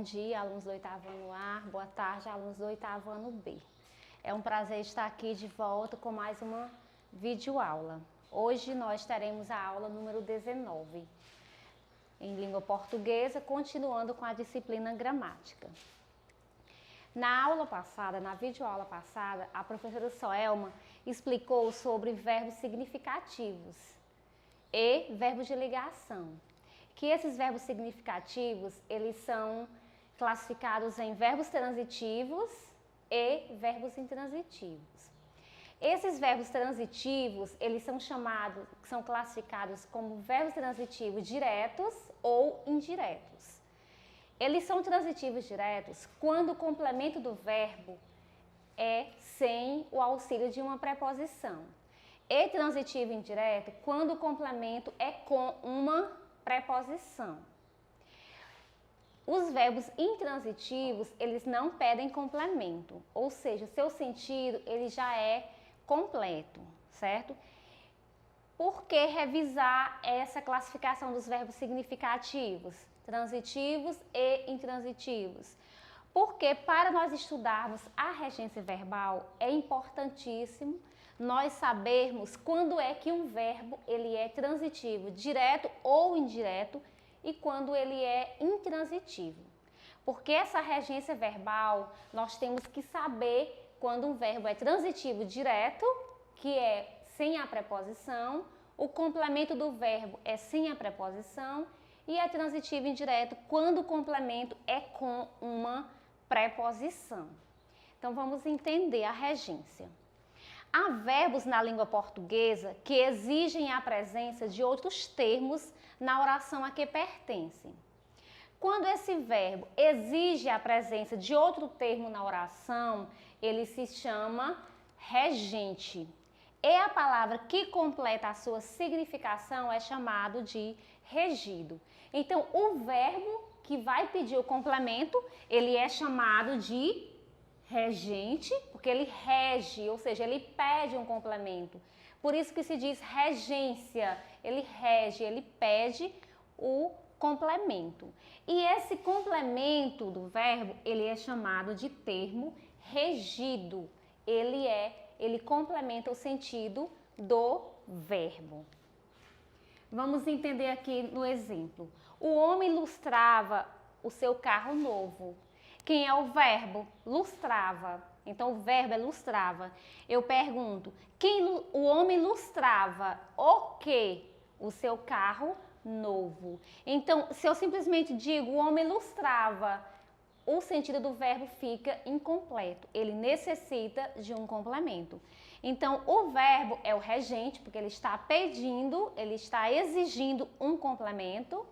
Bom dia, alunos do oitavo ano A, boa tarde, alunos do oitavo ano B. É um prazer estar aqui de volta com mais uma videoaula. Hoje nós teremos a aula número 19, em língua portuguesa, continuando com a disciplina gramática. Na aula passada, na videoaula passada, a professora Soelma explicou sobre verbos significativos e verbos de ligação. Que esses verbos significativos, eles são classificados em verbos transitivos e verbos intransitivos. Esses verbos transitivos, eles são classificados como verbos transitivos diretos ou indiretos. Eles são transitivos diretos quando o complemento do verbo é sem o auxílio de uma preposição. E transitivo indireto quando o complemento é com uma preposição. Os verbos intransitivos, eles não pedem complemento, ou seja, seu sentido ele já é completo, certo? Por que revisar essa classificação dos verbos significativos, transitivos e intransitivos? Porque para nós estudarmos a regência verbal é importantíssimo nós sabermos quando é que um verbo ele é transitivo, direto ou indireto, e quando ele é intransitivo. Porque essa regência verbal, nós temos que saber quando um verbo é transitivo direto, que é sem a preposição, o complemento do verbo é sem a preposição, e é transitivo indireto quando o complemento é com uma preposição. Então vamos entender a regência. Há verbos na língua portuguesa que exigem a presença de outros termos na oração a que pertencem. Quando esse verbo exige a presença de outro termo na oração, ele se chama regente. E a palavra que completa a sua significação é chamado de regido. Então, o verbo que vai pedir o complemento, ele é chamado de regente, porque ele rege, ou seja, ele pede um complemento. Por isso que se diz regência, ele rege, ele pede o complemento. E esse complemento do verbo, ele é chamado de termo regido. Ele complementa o sentido do verbo. Vamos entender aqui no exemplo. O homem lustrava o seu carro novo. Quem é o verbo? Lustrava. Então, o verbo é lustrava. Eu pergunto, o homem lustrava o quê? O seu carro novo. Então, se eu simplesmente digo o homem lustrava, o sentido do verbo fica incompleto. Ele necessita de um complemento. Então, o verbo é o regente, porque ele está pedindo, ele está exigindo um complemento.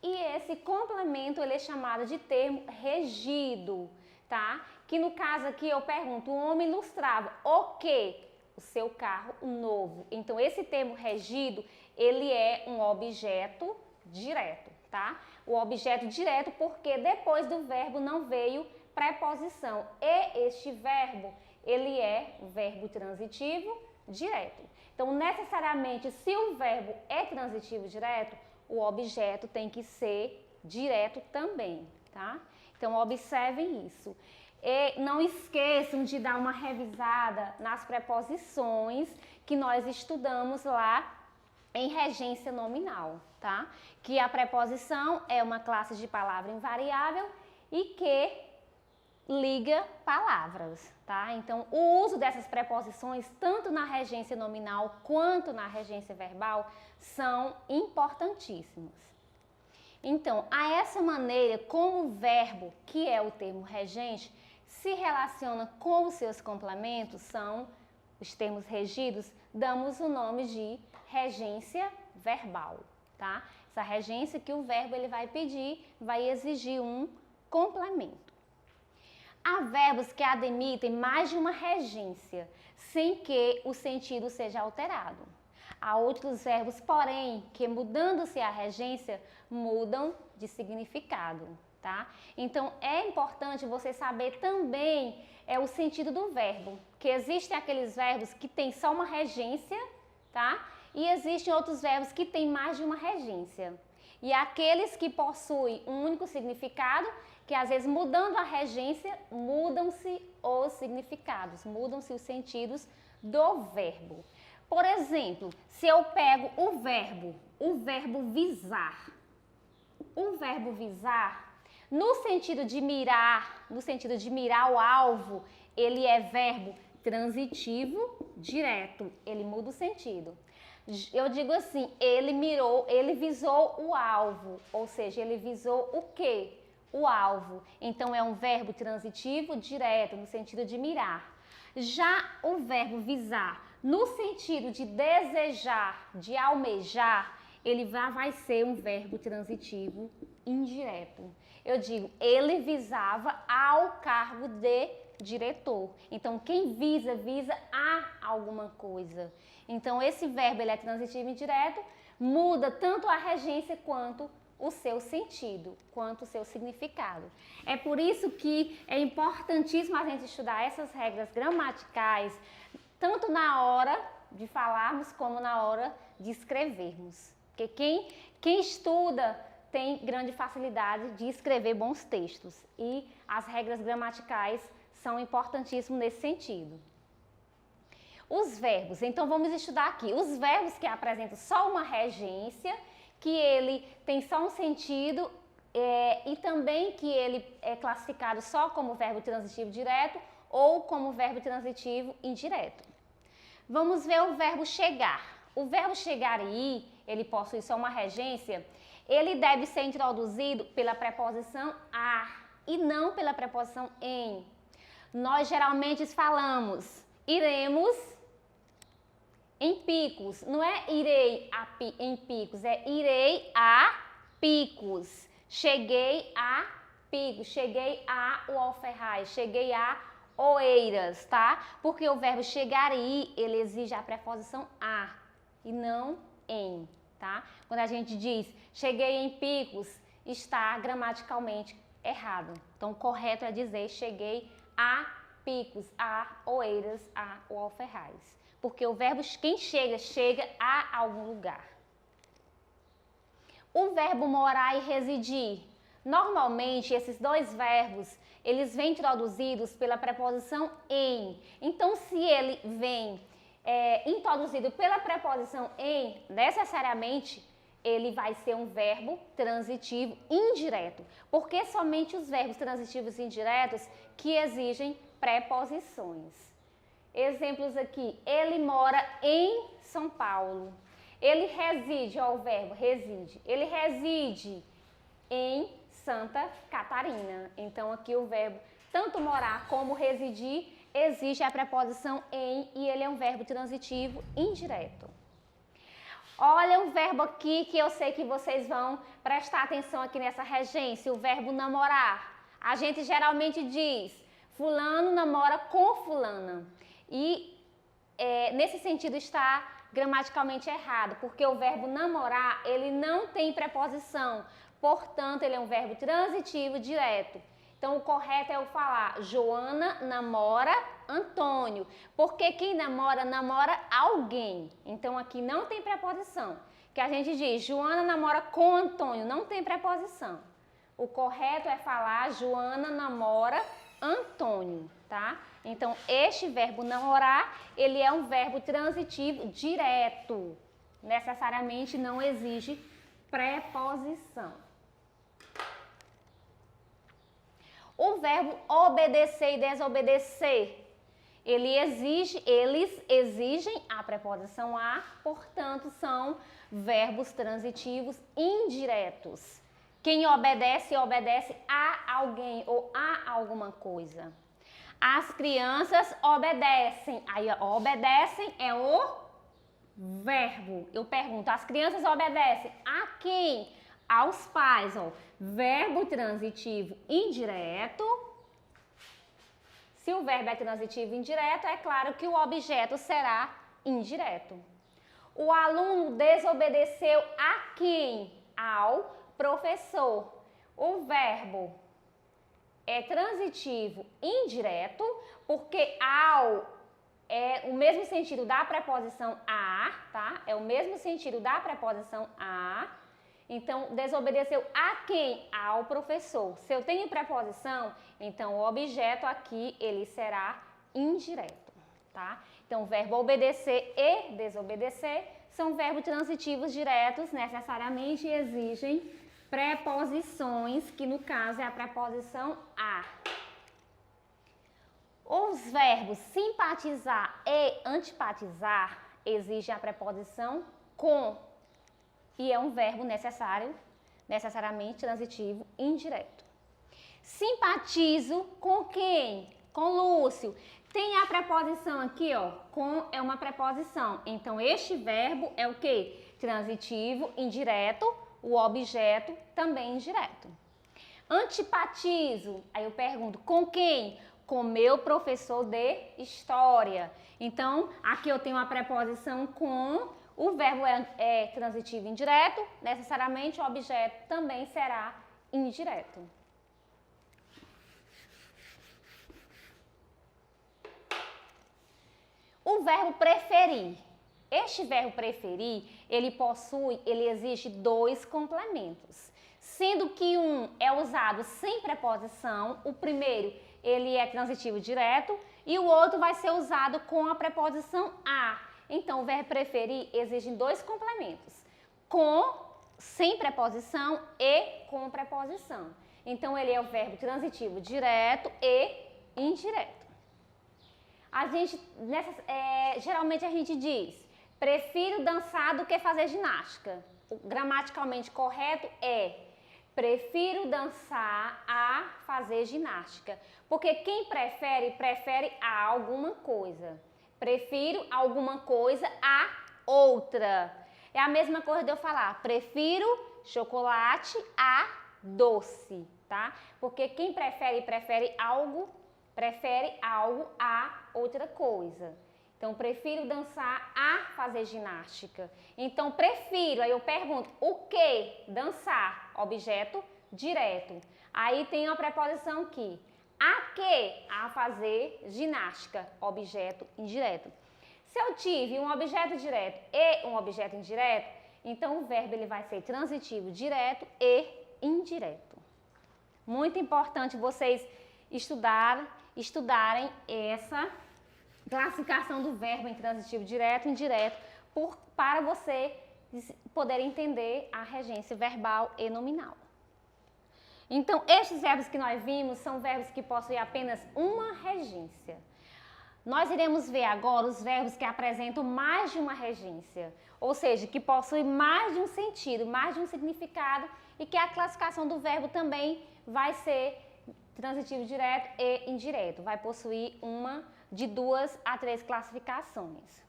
E esse complemento ele é chamado de termo regido, tá? Que no caso aqui eu pergunto, o homem lustrava o quê? O seu carro novo. Então esse termo regido, ele é um objeto direto, tá? O objeto direto porque depois do verbo não veio preposição. E este verbo, ele é verbo transitivo direto. Então necessariamente se o verbo é transitivo direto, o objeto tem que ser direto também, tá? Então, observem isso. E não esqueçam de dar uma revisada nas preposições que nós estudamos lá em regência nominal, tá? Que a preposição é uma classe de palavra invariável e que liga palavras, tá? Então, o uso dessas preposições, tanto na regência nominal quanto na regência verbal, são importantíssimos. Então, a essa maneira como o verbo, que é o termo regente, se relaciona com os seus complementos, são os termos regidos, damos o nome de regência verbal, tá? Essa regência que o verbo ele vai pedir, vai exigir um complemento. Há verbos que admitem mais de uma regência, sem que o sentido seja alterado. Há outros verbos, porém, que mudando-se a regência, mudam de significado, tá? Então, é importante você saber também o sentido do verbo, que existem aqueles verbos que têm só uma regência, tá? E existem outros verbos que têm mais de uma regência. E aqueles que possuem um único significado, que às vezes mudando a regência, mudam-se os significados, mudam-se os sentidos do verbo. Por exemplo, se eu pego o verbo visar. O verbo visar, no sentido de mirar o alvo, ele é verbo transitivo direto, ele muda o sentido. Eu digo assim, ele visou o alvo, ou seja, ele visou o quê? O alvo. Então, é um verbo transitivo direto, no sentido de mirar. Já o verbo visar, no sentido de desejar, de almejar, ele vai ser um verbo transitivo indireto. Eu digo, ele visava ao cargo de diretor. Então, quem visa a alguma coisa. Então, esse verbo ele é transitivo indireto, muda tanto a regência quanto o seu sentido, quanto o seu significado. É por isso que é importantíssimo a gente estudar essas regras gramaticais, tanto na hora de falarmos como na hora de escrevermos. Porque quem estuda tem grande facilidade de escrever bons textos e as regras gramaticais são importantíssimos nesse sentido. Os verbos, então vamos estudar aqui. Os verbos que apresentam só uma regência, que ele tem só um sentido e também que ele é classificado só como verbo transitivo direto ou como verbo transitivo indireto. Vamos ver o verbo chegar. O verbo chegar e ir, ele possui só uma regência, ele deve ser introduzido pela preposição a e não pela preposição em. Nós geralmente falamos iremos em Picos, não é irei em Picos, é irei a Picos, cheguei a Picos, cheguei a Uolferraz, cheguei a Oeiras, tá? Porque o verbo chegar e ir, ele exige a preposição a e não em, tá? Quando a gente diz cheguei em Picos, está gramaticalmente errado. Então, o correto é dizer cheguei a Picos, a Oeiras, a Uolferraz. Porque o verbo quem chega a algum lugar. O verbo morar e residir. Normalmente, esses dois verbos, eles vêm introduzidos pela preposição em. Então, se ele vem introduzido pela preposição em, necessariamente, ele vai ser um verbo transitivo indireto. Porque somente os verbos transitivos indiretos que exigem preposições. Exemplos aqui, ele mora em São Paulo. Ele reside, ó, o verbo reside. Ele reside em Santa Catarina. Então, aqui o verbo tanto morar como residir exige a preposição em e ele é um verbo transitivo indireto. Olha um verbo aqui que eu sei que vocês vão prestar atenção aqui nessa regência, o verbo namorar. A gente geralmente diz, fulano namora com fulana. E nesse sentido está gramaticalmente errado, porque o verbo namorar, ele não tem preposição, portanto, ele é um verbo transitivo direto. Então, o correto é eu falar, Joana namora Antônio, porque quem namora, namora alguém. Então, aqui não tem preposição, que a gente diz, Joana namora com Antônio, não tem preposição. O correto é falar, Joana namora Antônio, tá? Então, este verbo namorar, ele é um verbo transitivo direto. Necessariamente não exige preposição. O verbo obedecer e desobedecer, eles exigem a preposição a, portanto, são verbos transitivos indiretos. Quem obedece, obedece a alguém ou a alguma coisa. As crianças obedecem. Aí, obedecem é o verbo. Eu pergunto, as crianças obedecem a quem? Aos pais, ó. Verbo transitivo indireto. Se o verbo é transitivo indireto, é claro que o objeto será indireto. O aluno desobedeceu a quem? Ao professor. O verbo é transitivo indireto, porque ao é o mesmo sentido da preposição a, tá? É o mesmo sentido da preposição a, Então, desobedeceu a quem? Ao professor. Se eu tenho preposição, então o objeto aqui, ele será indireto, tá? Então, o verbo obedecer e desobedecer são verbos transitivos diretos, necessariamente exigem preposições, que no caso é a preposição a. Os verbos simpatizar e antipatizar exigem a preposição com, e é um verbo necessariamente transitivo indireto. Simpatizo com quem? Com Lúcio. Tem a preposição aqui, ó, com é uma preposição. Então, este verbo é o quê? Transitivo indireto, o objeto também indireto. Antipatizo, aí eu pergunto, com quem? Com meu professor de história. Então, aqui eu tenho a preposição com, o verbo é transitivo indireto, necessariamente o objeto também será indireto. O verbo preferir. Este verbo preferir, ele exige dois complementos. Sendo que um é usado sem preposição, o primeiro ele é transitivo direto e o outro vai ser usado com a preposição a. Então, o verbo preferir exige dois complementos, com, sem preposição e com preposição. Então, ele é o verbo transitivo direto e indireto. Geralmente a gente diz, prefiro dançar do que fazer ginástica. O gramaticalmente correto é, prefiro dançar a fazer ginástica. Porque quem prefere a alguma coisa. Prefiro alguma coisa a outra. É a mesma coisa de eu falar, prefiro chocolate a doce, tá? Porque quem prefere algo a outra coisa. Então, prefiro dançar a fazer ginástica. Então, prefiro, aí eu pergunto, o que? Dançar, objeto direto. Aí tem a preposição aqui. A que? A fazer ginástica, objeto indireto. Se eu tive um objeto direto e um objeto indireto, então o verbo ele vai ser transitivo direto e indireto. Muito importante vocês estudarem essa classificação do verbo em transitivo direto e indireto para você poder entender a regência verbal e nominal. Então, estes verbos que nós vimos são verbos que possuem apenas uma regência. Nós iremos ver agora os verbos que apresentam mais de uma regência, ou seja, que possuem mais de um sentido, mais de um significado e que a classificação do verbo também vai ser transitivo direto e indireto, vai possuir uma de 2 a 3 classificações.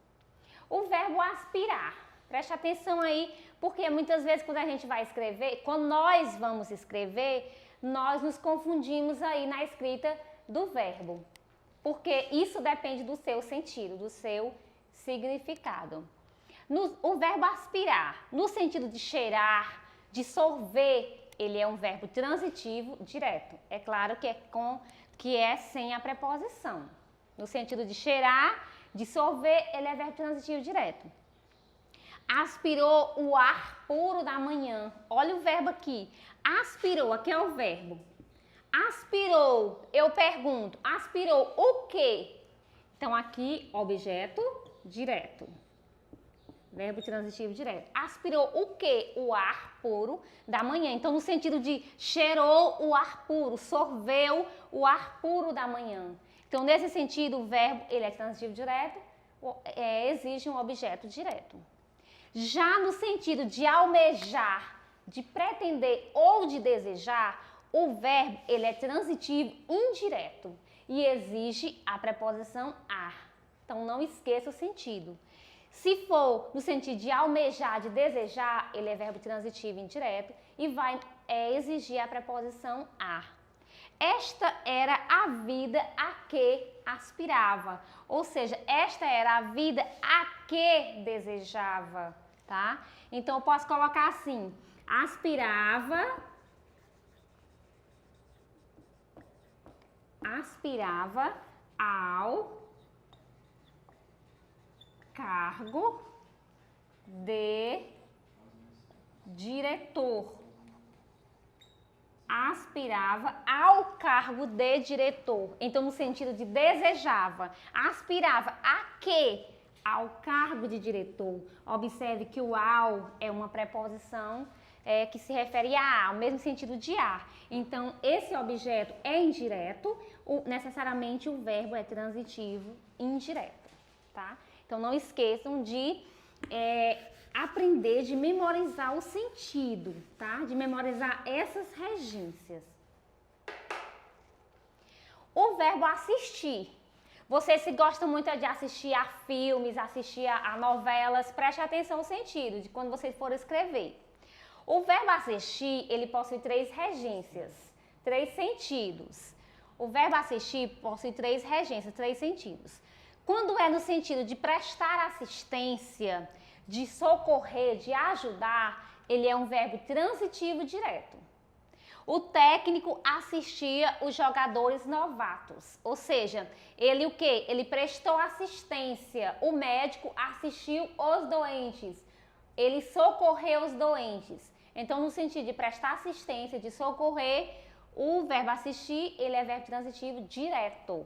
O verbo aspirar, preste atenção aí, porque muitas vezes quando a gente vai escrever, quando nós vamos escrever, nós nos confundimos aí na escrita do verbo, porque isso depende do seu sentido, do seu significado. O verbo aspirar, no sentido de cheirar, de sorver, ele é um verbo transitivo direto. É claro que é sem a preposição. No sentido de cheirar, de sorver, ele é verbo transitivo direto. Aspirou o ar puro da manhã. Olha o verbo aqui. Aspirou, aqui é o verbo. Aspirou, eu pergunto, aspirou o quê? Então, aqui, objeto direto. Verbo transitivo direto. Aspirou o quê? O ar puro da manhã. Então, no sentido de cheirou o ar puro, sorveu o ar puro da manhã. Então, nesse sentido, o verbo ele é transitivo direto, exige um objeto direto. Já no sentido de almejar, de pretender ou de desejar, o verbo ele é transitivo indireto e exige a preposição a. Então, não esqueça o sentido. Se for no sentido de almejar, de desejar, ele é verbo transitivo indireto e vai exigir a preposição a. Esta era a vida a que aspirava, ou seja, esta era a vida a que desejava, tá? Então, eu posso colocar assim, aspirava ao cargo de diretor. Aspirava ao cargo de diretor. Então, no sentido de desejava. Aspirava a quê? Ao cargo de diretor. Observe que o ao é uma preposição que se refere a, ao mesmo sentido de a. Então, esse objeto é indireto, necessariamente o verbo é transitivo indireto, tá? Então, não esqueçam de aprender, de memorizar o sentido, tá? De memorizar essas regências. O verbo assistir. Vocês se gostam muito de assistir a filmes, assistir a novelas, preste atenção no sentido de quando vocês forem escrever. O verbo assistir, ele possui 3 regências, 3 sentidos. O verbo assistir possui 3 regências, 3 sentidos. Quando é no sentido de prestar assistência, de socorrer, de ajudar, ele é um verbo transitivo direto. O técnico assistia os jogadores novatos, ou seja, ele o quê? Ele prestou assistência, o médico assistiu os doentes, ele socorreu os doentes. Então, no sentido de prestar assistência, de socorrer, o verbo assistir, ele é verbo transitivo direto.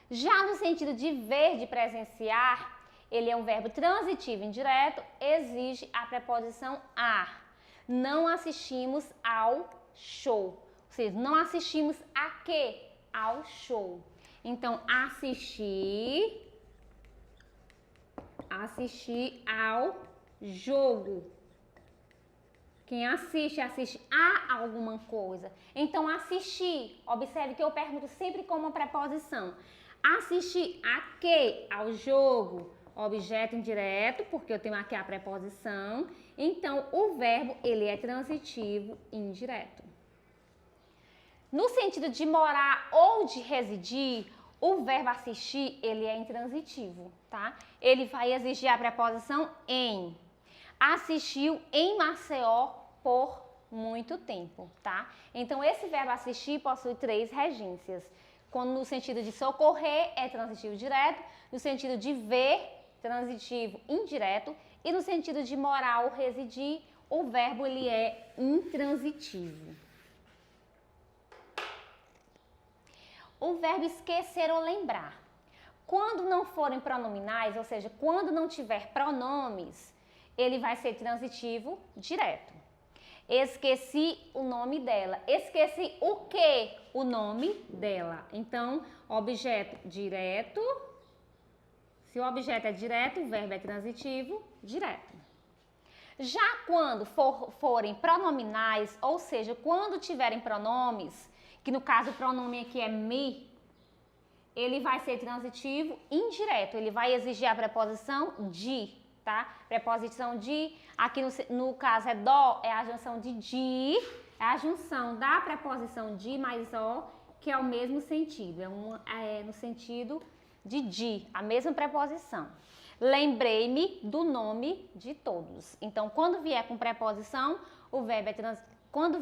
Já no sentido de ver, de presenciar, ele é um verbo transitivo indireto, exige a preposição a. Não assistimos ao show. Ou seja, não assistimos a quê? Ao show. Então, assistir ao jogo. Quem assiste, assiste a alguma coisa. Então, assistir. Observe que eu pergunto sempre como uma preposição. Assistir a quê? Ao jogo. Objeto indireto, porque eu tenho aqui a preposição. Então, o verbo, ele é transitivo indireto. No sentido de morar ou de residir, o verbo assistir, ele é intransitivo, tá? Ele vai exigir a preposição em. Assistiu em Maceió por muito tempo, tá? Então, esse verbo assistir possui 3 regências. Quando no sentido de socorrer é transitivo direto, no sentido de ver, transitivo indireto, e no sentido de morar ou residir, o verbo ele é intransitivo. O verbo esquecer ou lembrar. Quando não forem pronominais, ou seja, quando não tiver pronomes, ele vai ser transitivo direto. Esqueci o nome dela. Esqueci o quê? O nome dela. Então, objeto direto. Se o objeto é direto, o verbo é transitivo direto. Já quando forem pronominais, ou seja, quando tiverem pronomes, que no caso o pronome aqui é me, ele vai ser transitivo indireto. Ele vai exigir a preposição de, tá? Preposição de, aqui no caso é dó, é a junção de, é a junção da preposição de mais ó, que é o mesmo sentido, é no sentido de, a mesma preposição. Lembrei-me do nome de todos. Então, quando vier com preposição, o verbo é quando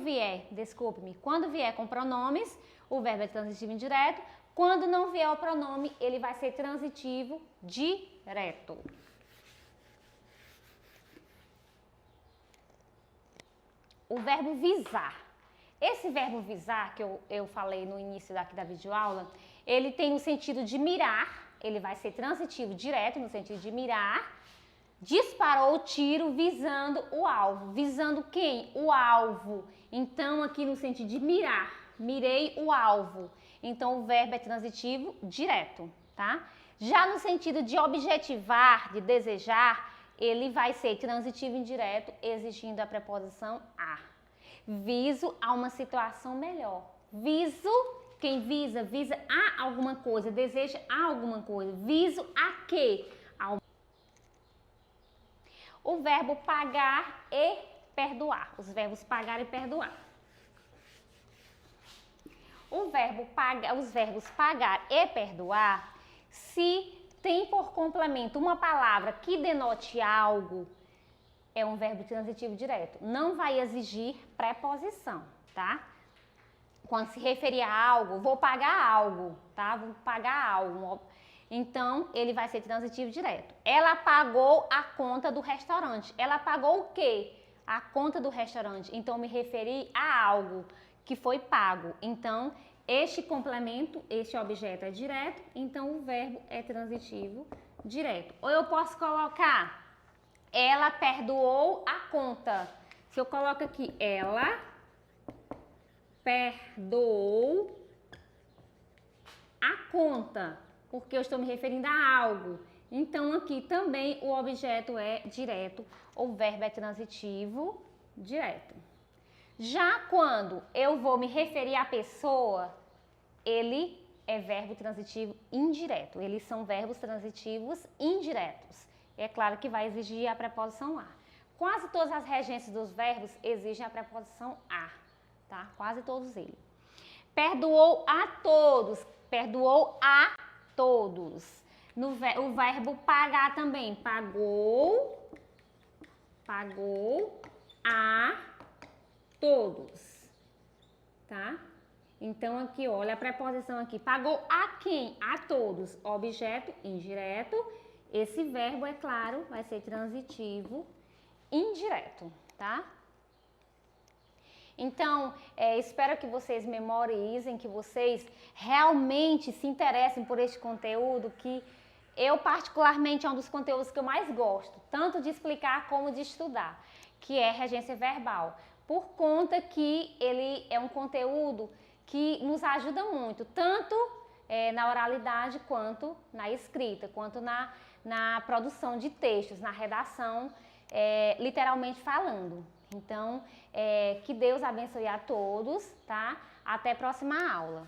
vier com pronomes, o verbo é transitivo indireto. Quando não vier o pronome, ele vai ser transitivo direto. O verbo visar. Esse verbo visar, que eu falei no início daqui da videoaula, ele tem o sentido de mirar, ele vai ser transitivo direto, no sentido de mirar. Disparou o tiro visando o alvo. Visando quem? O alvo. Então, aqui no sentido de mirar, mirei o alvo. Então, o verbo é transitivo direto, tá? Já no sentido de objetivar, de desejar, ele vai ser transitivo indireto, exigindo a preposição a. Viso a uma situação melhor. Viso, quem visa, visa a alguma coisa, deseja a alguma coisa. Viso a quê? O verbo pagar e perdoar. Os verbos pagar e perdoar. Os verbos pagar e perdoar, se tem por complemento uma palavra que denote algo, é um verbo transitivo direto. Não vai exigir preposição, tá? Quando se referir a algo, vou pagar algo, tá? Vou pagar algo. Então, ele vai ser transitivo direto. Ela pagou a conta do restaurante. Ela pagou o quê? a conta do restaurante. Então, me referi a algo que foi pago. Então, este complemento, este objeto é direto, então o verbo é transitivo direto. Ou eu posso colocar, ela perdoou a conta. Se eu coloco aqui, ela perdoou a conta, porque eu estou me referindo a algo. Então, aqui também o objeto é direto, o verbo é transitivo direto. Já quando eu vou me referir à pessoa, ele é verbo transitivo indireto. Eles são verbos transitivos indiretos. É claro que vai exigir a preposição a. Quase todas as regências dos verbos exigem a preposição a, tá? Quase todos eles. Perdoou a todos. Perdoou a todos. O verbo pagar também. Pagou a todos, tá? Então, aqui, olha a preposição aqui. Pagou a quem? A todos. Objeto indireto. Esse verbo, é claro, vai ser transitivo indireto, tá? Então, espero que vocês memorizem, que vocês realmente se interessem por este conteúdo, que eu, particularmente, é um dos conteúdos que eu mais gosto, tanto de explicar como de estudar, que é regência verbal, por conta que ele é um conteúdo que nos ajuda muito, tanto na oralidade, quanto na escrita, quanto na produção de textos, na redação, literalmente falando. Então, que Deus abençoe a todos, tá? Até a próxima aula.